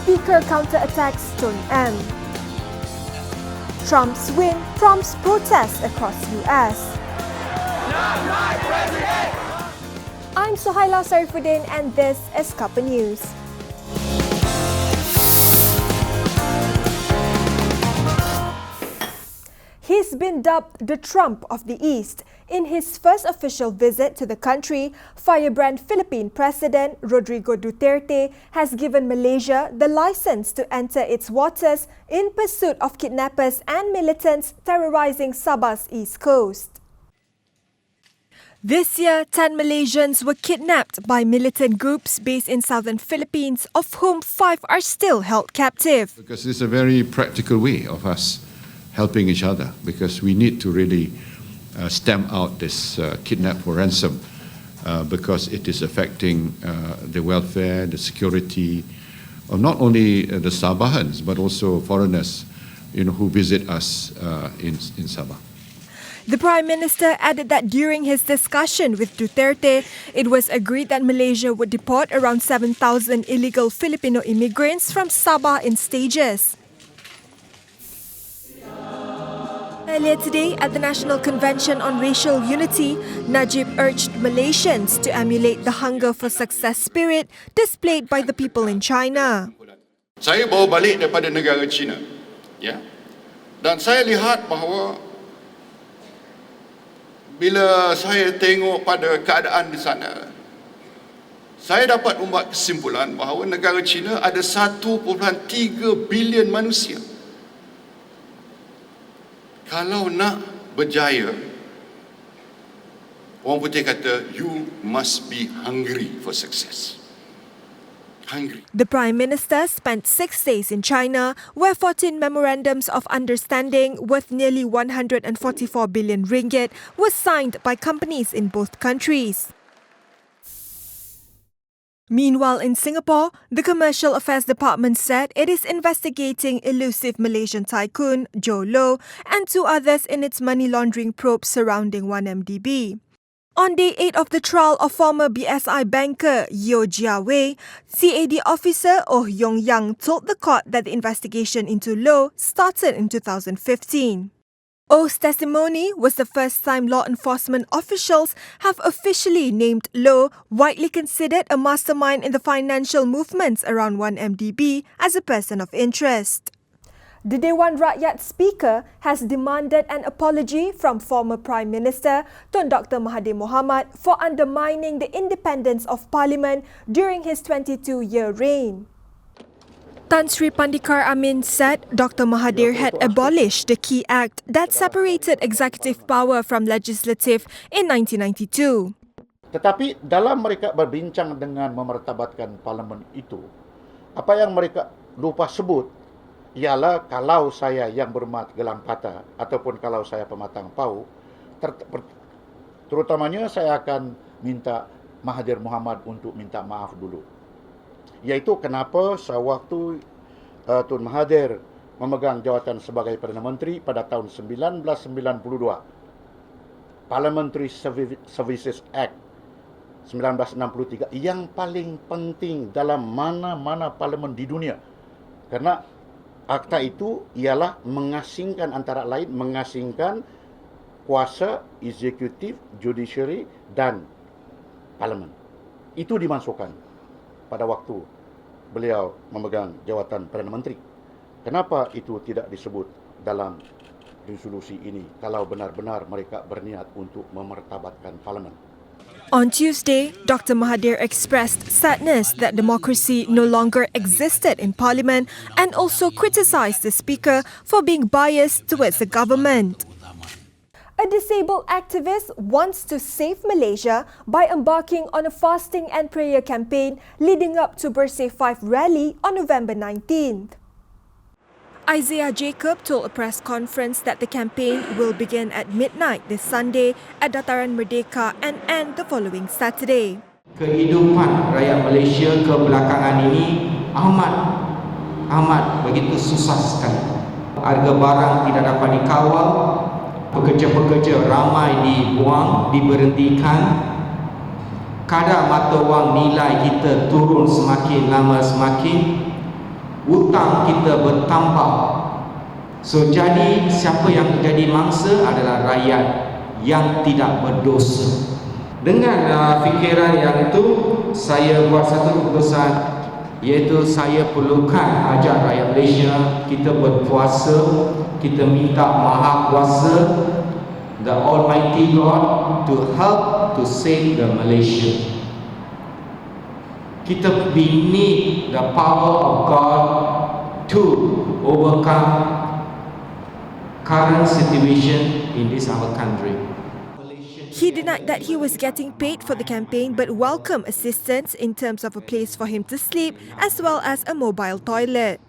Speaker counterattacks Tone M. Trump's win prompts protests across US. Not my president! I'm Suhaila Sarifuddin and this is Cuppa News. He's been dubbed the Trump of the East. In his first official visit to the country, firebrand Philippine President Rodrigo Duterte has given Malaysia the license to enter its waters in pursuit of kidnappers and militants terrorizing Sabah's east coast. This year, 10 Malaysians were kidnapped by militant groups based in southern Philippines, of whom 5 are still held captive. Because it's a very practical way of us helping each other, because we need to really stamp out this kidnap for ransom because it is affecting the welfare, the security of not only the Sabahans but also foreigners, who visit us in Sabah. The Prime Minister added that during his discussion with Duterte, it was agreed that Malaysia would deport around 7,000 illegal Filipino immigrants from Sabah in stages. Earlier today, at the National Convention on Racial Unity, Najib urged Malaysians to emulate the hunger for success spirit displayed by the people in China. Saya bawa balik daripada negara China, ya, dan saya lihat bahawa bila saya tengok pada keadaan di sana, saya dapat membuat kesimpulan bahawa negara China ada 1.3 bilion manusia. Kalau nak berjaya, orang putih kata, you must be hungry for success. Hungry. The Prime Minister spent 6 days in China, where 14 memorandums of understanding worth nearly 144 billion ringgit were signed by companies in both countries. Meanwhile, in Singapore, the Commercial Affairs Department said it is investigating elusive Malaysian tycoon Joe Low and 2 others in its money laundering probe surrounding 1MDB. On day 8 of the trial of former BSI banker Yeo Jia Wei, CAD officer Oh Yong Yang told the court that the investigation into Low started in 2015. Oh's testimony was the first time law enforcement officials have officially named Low, widely considered a mastermind in the financial movements around 1MDB, as a person of interest. The Dewan Rakyat Speaker has demanded an apology from former Prime Minister Tun Dr. Mahathir Mohamad for undermining the independence of Parliament during his 22-year reign. Tan Sri Pandikar Amin said Dr. Mahathir had abolished the key act that separated executive power from legislative in 1992. Tetapi dalam mereka berbincang dengan memertabatkan parlimen itu, apa yang mereka lupa sebut ialah kalau saya yang bermat gelang patah ataupun kalau saya pematang pau, terutamanya saya akan minta Mahathir Mohamad untuk minta maaf dulu. Iaitu kenapa sewaktu Tun Mahathir memegang jawatan sebagai Perdana Menteri pada tahun 1992, Parliamentary Services Act 1963 yang paling penting dalam mana-mana parlimen di dunia. Kerana akta itu ialah mengasingkan, antara lain mengasingkan kuasa eksekutif, judiciary dan parlimen. Itu dimasukkan pada waktu beliau memegang jawatan Perdana Menteri. Kenapa itu tidak disebut dalam resolusi ini kalau benar-benar mereka berniat untuk memertabatkan parlimen? On Tuesday, Dr. Mahathir expressed sadness that democracy no longer existed in Parliament and also criticised the Speaker for being biased towards the government. A disabled activist wants to save Malaysia by embarking on a fasting and prayer campaign leading up to Bersih 5 rally on November 19th. Isaiah Jacob told a press conference that the campaign will begin at midnight this Sunday at Dataran Merdeka and end the following Saturday. Kehidupan rakyat Malaysia kebelakangan ini amat begitu susah sekali. Harga barang tidak dapat dikawal, pekerja-pekerja ramai dibuang, diberhentikan. Kadar mata wang nilai kita turun semakin lama semakin. hutang kita bertambah. So jadi siapa yang menjadi mangsa adalah rakyat yang tidak berdosa. Dengan fikiran yang itu, saya buat satu keputusan, iaitu saya perlukan ajak rakyat Malaysia kita berpuasa, kita minta Maha Kuasa, the Almighty God, to help to save the Malaysia. We need the power of God to overcome current situation in this our country. He denied that he was getting paid for the campaign but welcomed assistance in terms of a place for him to sleep as well as a mobile toilet.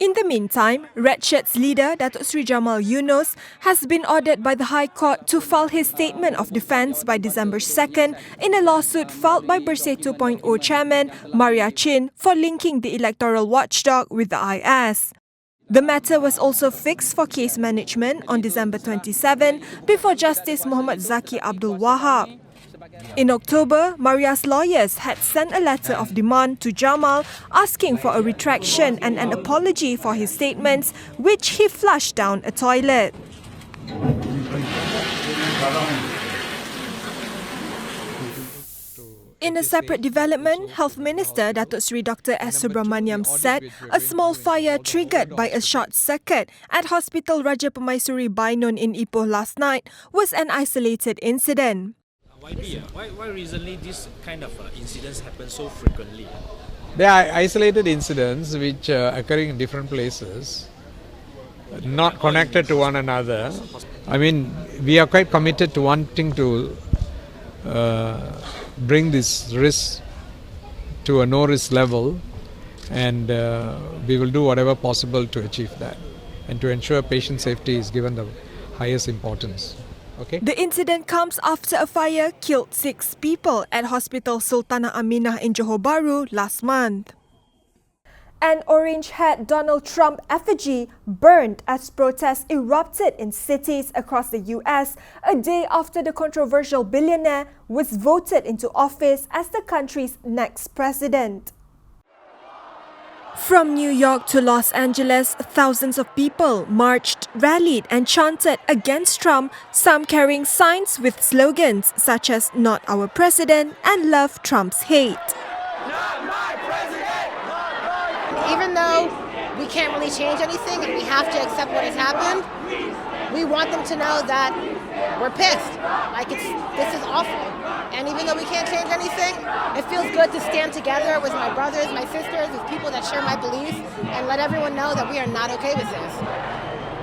In the meantime, Red Shirts leader Datuk Seri Jamal Eunos has been ordered by the High Court to file his statement of defence by December 2nd in a lawsuit filed by Bersih 2.0 chairman Maria Chin for linking the electoral watchdog with the IS. The matter was also fixed for case management on December 27 before Justice Muhammad Zaki Abdul Wahab. In October, Maria's lawyers had sent a letter of demand to Jamal asking for a retraction and an apology for his statements, which he flushed down a toilet. In a separate development, Health Minister Datuk Seri Dr. S. Subramaniam said a small fire triggered by a short circuit at Hospital Raja Pemaisuri Bainon in Ipoh last night was an isolated incident. Why recently this kind of incidents happen so frequently? They are isolated incidents which are occurring in different places, not connected to one another. I mean, we are quite committed to wanting to bring this risk to a no-risk level, and we will do whatever possible to achieve that and to ensure patient safety is given the highest importance. Okay. The incident comes after a fire killed 6 people at Hospital Sultanah Aminah in Johor Bahru last month. An orange-haired Donald Trump effigy burned as protests erupted in cities across the US a day after the controversial billionaire was voted into office as the country's next president. From New York to Los Angeles, thousands of people marched, rallied and chanted against Trump, some carrying signs with slogans such as "Not our president" and "Love Trump's hate." Not my president! Even though we can't really change anything and we have to accept what has happened, we want them to know that we're pissed. This is awful. And even though we can't change anything, it feels good to stand together with my brothers, my sisters, with people that share my beliefs, and let everyone know that we are not okay with this.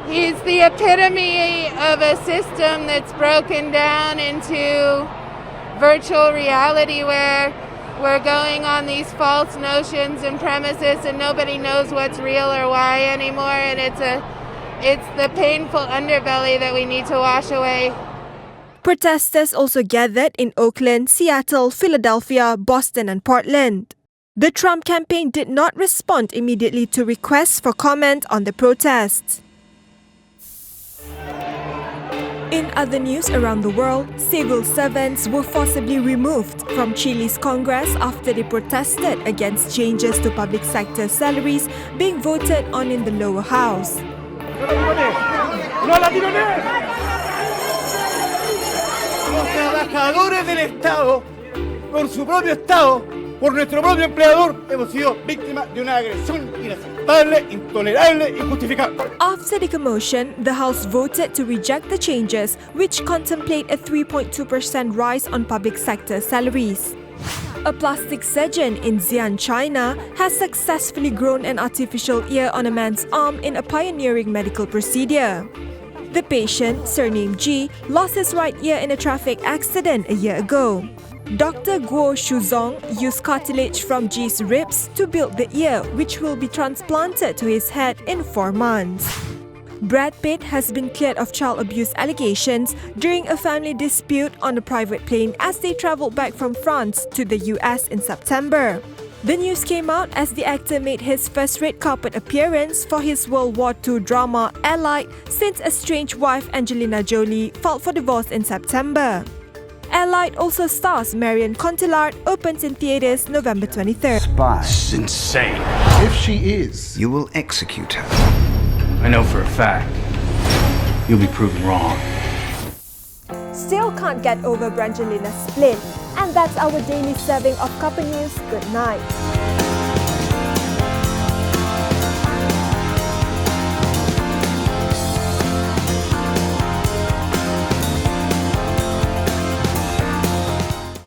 He's the epitome of a system that's broken down into virtual reality where we're going on these false notions and premises and nobody knows what's real or why anymore, and it's the painful underbelly that we need to wash away. Protesters also gathered in Oakland, Seattle, Philadelphia, Boston and Portland. The Trump campaign did not respond immediately to requests for comment on the protests. In other news around the world, civil servants were forcibly removed from Chile's Congress after they protested against changes to public sector salaries being voted on in the lower house. Los trabajadores del Estado, por su propio Estado, por nuestro propio empleador, hemos sido víctimas de una agresión inaceptable, intolerable, injustificable. After the commotion, the House voted to reject the changes, which contemplate a 3.2% rise on public sector salaries. A plastic surgeon in Xi'an, China, has successfully grown an artificial ear on a man's arm in a pioneering medical procedure. The patient, surnamed G, lost his right ear in a traffic accident a year ago. Dr. Guo Shuzong used cartilage from G's ribs to build the ear, which will be transplanted to his head in 4 months. Brad Pitt has been cleared of child abuse allegations during a family dispute on a private plane as they travelled back from France to the US in September. The news came out as the actor made his first red carpet appearance for his World War II drama Allied since estranged wife Angelina Jolie filed for divorce in September. Allied also stars Marion Cotillard, opens in theatres November 23rd. Spy. It's insane. If she is, You will execute her. I know for a fact, you'll be proven wrong. Still can't get over Brangelina's spleen. And that's our daily serving of Cuppa News. Good night.